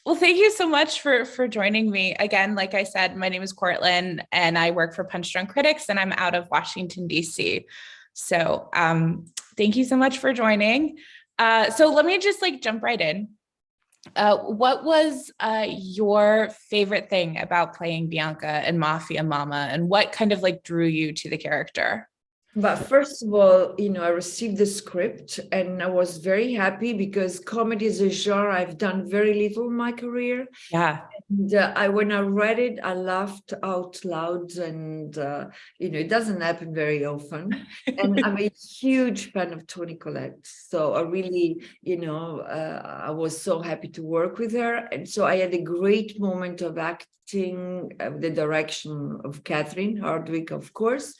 Well, thank you so much for joining me. Again, like I said, my name is Cortland and I work for Punch Drunk Critics and I'm out of Washington, D.C. So thank you so much for joining. So let me just like jump right in. What was your favorite thing about playing Bianca and Mafia Mamma, and what kind of like drew you to the character? But first of all, I received the script and I was very happy because comedy is a genre I've done very little in my career. Yeah. And when I read it, I laughed out loud, and it doesn't happen very often. And I'm a huge fan of Toni Colette, so I really, I was so happy to work with her, and so I had a great moment of acting, the direction of Colette Hardwicke, of course.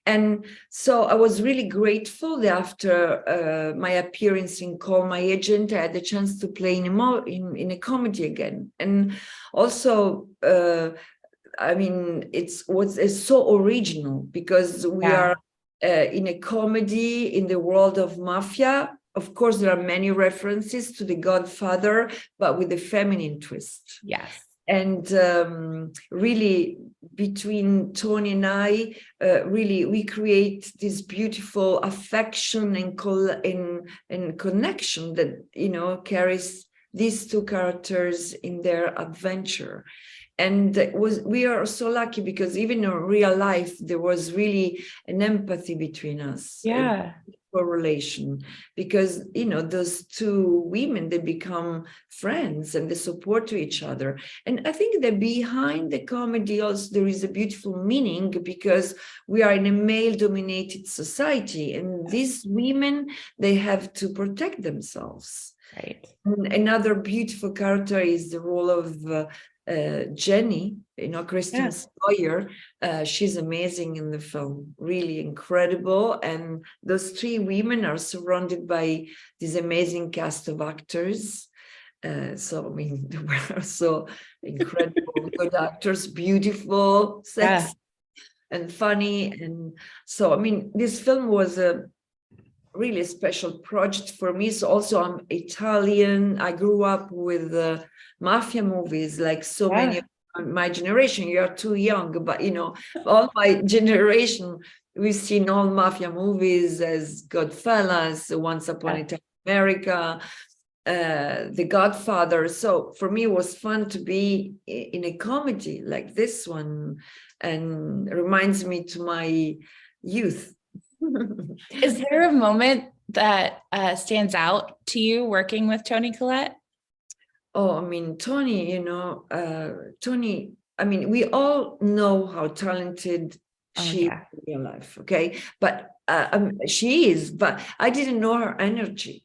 And so I was really grateful that after my appearance in Call My Agent, I had the chance to play in a comedy again. And also, it's so original because we are in a comedy in the world of mafia. Of course, there are many references to The Godfather, but with a feminine twist. Yes. And really, between Toni and I, really, we create this beautiful affection and connection that, carries these two characters in their adventure. And we are so lucky because even in real life, there was really an empathy between us. Yeah. Relation, because those two women, they become friends and they support to each other. And I think that behind the comedy also there is a beautiful meaning, because we are in a male dominated society and these women, they have to protect themselves. Right. And another beautiful character is the role of Jenny, Kristen Sawyer. She's amazing in the film, really incredible. And those three women are surrounded by this amazing cast of actors. So, I mean, they were so incredible, good actors, beautiful, sexy, and funny. And so, I mean, this film was a really special project for me. So also I'm Italian. I grew up with mafia movies, like so many of my generation. You are too young, but all my generation, we've seen all mafia movies as Goodfellas, Once Upon a Time in America, The Godfather. So for me, it was fun to be in a comedy like this one, and reminds me to my youth. Is there a moment that stands out to you working with Toni Colette? Oh, I mean, Toni, Toni, I mean, we all know how talented she is in real life, okay? But she is, but I didn't know her energy,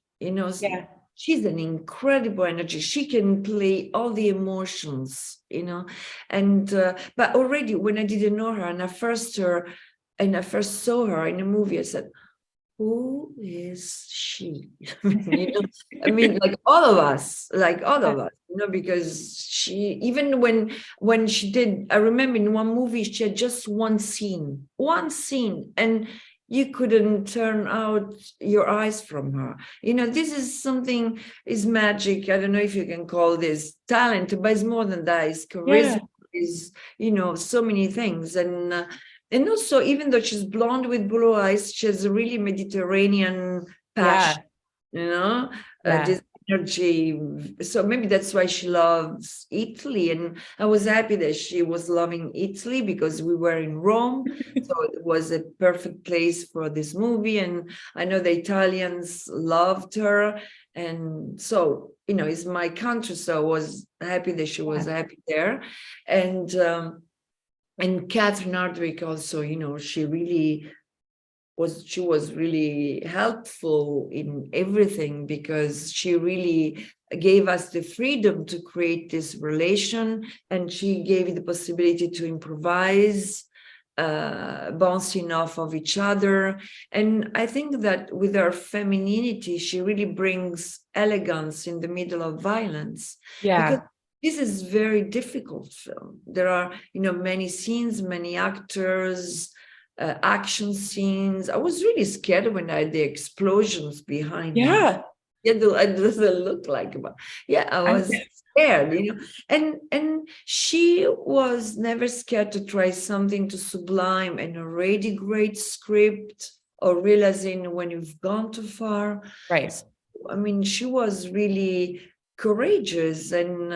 She's an incredible energy. She can play all the emotions, and but already when I didn't know her and I first saw her in a movie, I said, who is she? I mean, like all of us, because she, even when she did, I remember in one movie, she had just one scene, and you couldn't turn out your eyes from her. This is something, is magic. I don't know if you can call this talent, but it's more than that. It's charisma, is, so many things. And also, even though she's blonde with blue eyes, she has a really Mediterranean passion, this energy. So maybe that's why she loves Italy. And I was happy that she was loving Italy because we were in Rome. So it was a perfect place for this movie. And I know the Italians loved her. And so, it's my country. So I was happy that she was happy there. And Colette and Hardwicke also, she was really helpful in everything, because she really gave us the freedom to create this relation, and she gave the possibility to improvise, bouncing off of each other. And I think that with her femininity, she really brings elegance in the middle of violence. Because this is very difficult film. There are, many scenes, many actors, action scenes. I was really scared when I had the explosions behind me. It doesn't look like, but yeah, I was scared, and she was never scared to try something to sublime an already great script, or realizing when you've gone too far. Right. I mean, she was really courageous, and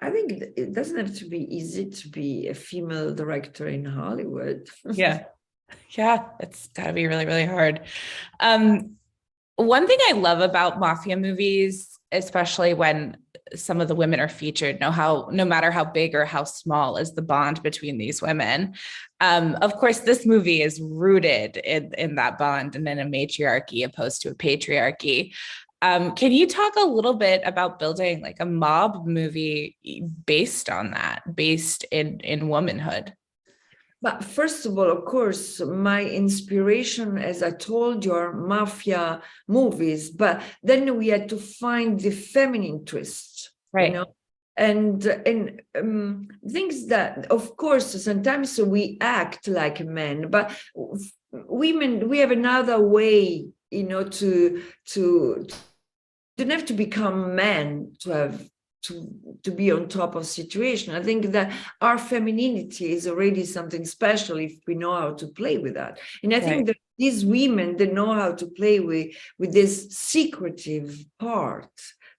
I think it doesn't have to be easy to be a female director in Hollywood. Yeah. Yeah, it's got to be really, really hard. One thing I love about mafia movies, especially when some of the women are featured, no matter how big or how small is the bond between these women. Of course, this movie is rooted in that bond and in a matriarchy opposed to a patriarchy. Can you talk a little bit about building like a mob movie based on that, based in womanhood? But first of all, of course, my inspiration, as I told you, are mafia movies. But then we had to find the feminine twist, right? And things that, of course, sometimes we act like men, but women, we have another way, to don't have to become men to have to be on top of situation. I think that our femininity is already something special if we know how to play with that. And I think that these women, they know how to play with this secretive part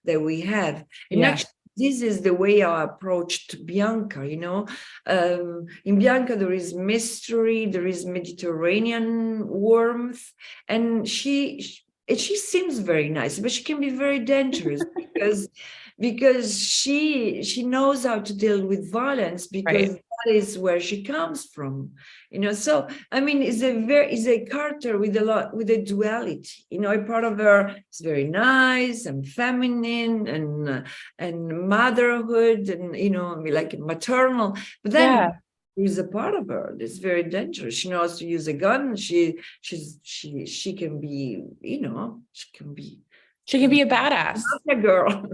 that we have. And actually, this is the way I approached Bianca, in Bianca, there is mystery, there is Mediterranean warmth, and she seems very nice, but she can be very dangerous because she knows how to deal with violence, because that is where she comes from, so I mean, is a character with a duality, a part of her is very nice and feminine and motherhood and like maternal, but then there's a part of her that's very dangerous. She knows to use a gun. She can be, she can be a badass. A girl.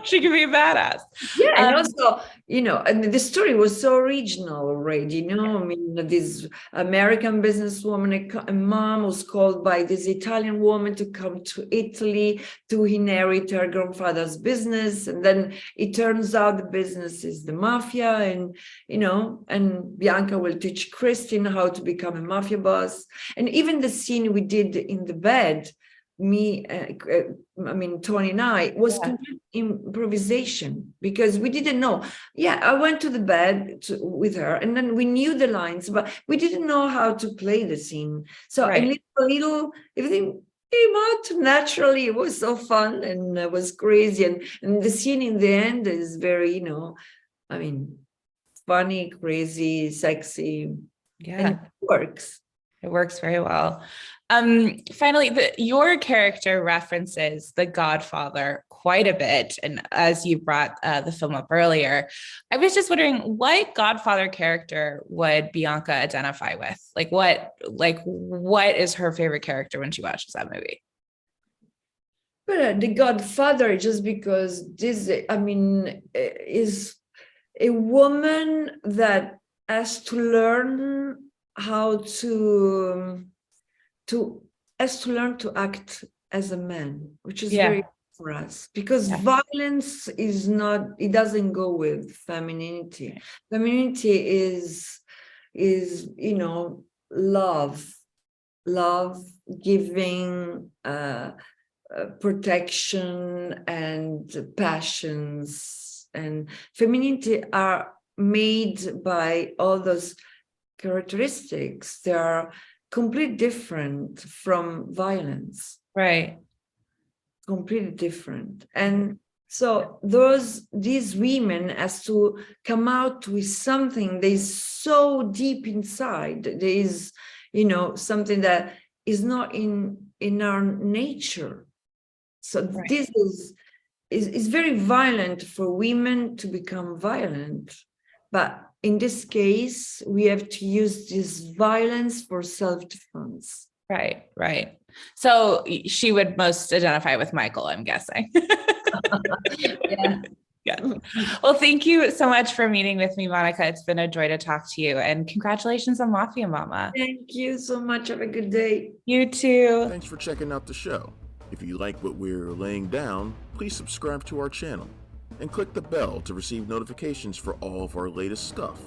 She can be a badass. Yeah, and also, and the story was so original already, I mean, this American businesswoman, a mom was called by this Italian woman to come to Italy to inherit her grandfather's business. And then it turns out the business is the mafia, and, and Bianca will teach Christine how to become a mafia boss. And even the scene we did in the bed, Toni and I, was complete improvisation, because we didn't know. I went to the bed with her, and then we knew the lines, but we didn't know how to play the scene. So a little, everything came out naturally. It was so fun, and it was crazy. And the scene in the end is very, funny, crazy, sexy. And it works. It works very well. Finally, your character references The Godfather quite a bit. And as you brought the film up earlier, I was just wondering, what Godfather character would Bianca identify with? What is her favorite character when she watches that movie? But The Godfather, just because this, is a woman that has to learn how to act as a man, which is very for us, because violence is not, it doesn't go with femininity. Femininity is love, giving, protection and passions, and femininity are made by all those characteristics. They are completely different from violence. Right. Completely different. And so these women has to come out with something that is so deep inside. There is, something that is not in our nature. So this is very violent for women to become violent. But in this case, we have to use this violence for self-defense. Right. So she would most identify with Michael, I'm guessing. Yeah. Well, thank you so much for meeting with me, Monica. It's been a joy to talk to you, and congratulations on Mafia Mamma. Thank you so much. Have a good day. You too. Thanks for checking out the show. If you like what we're laying down, please subscribe to our channel and click the bell to receive notifications for all of our latest stuff.